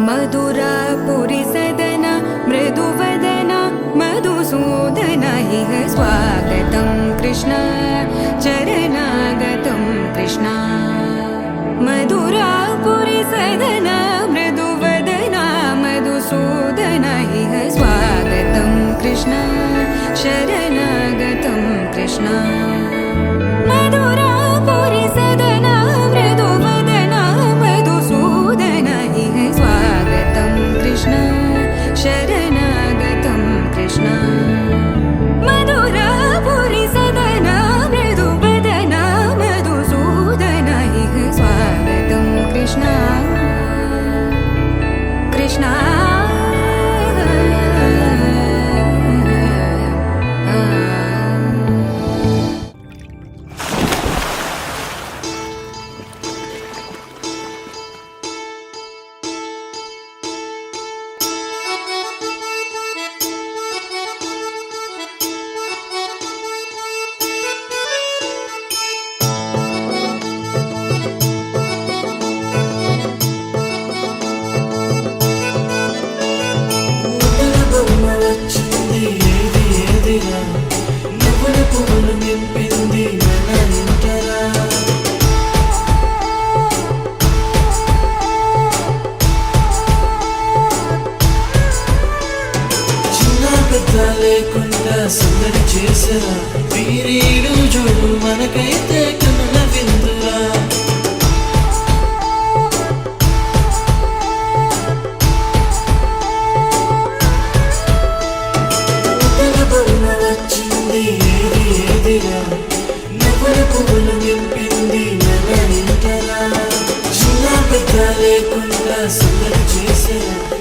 मधुरापुरी सदन मृदुवदन मधुसूदन इह स्वागतं कृष्ण चरणागतं कृष्ण मधुरापुरी सदन मृदुवदन मधुसूदन इह स्वागतं कृष्ण शरणागतं कृष्ण मधुरापुरी सदन मृदुवदन मधुसूदन इह स्वागतं कृष्ण शरणागतं कृष्ण मधुरापुरी सदन मृदुवदन मधुसूदन इह स्वागतं कृष्ण कृष्ण లేకుండా సందడి చేసరా వీరీడు చూడు మనకైతే కనుల విందురా బొమ్మ వచ్చింది ఏదిరా నువ్వుల పువ్వులు నింపింది మన ఇంటరా చిన్న పెద్ద లేకుండా సందడి చేసరా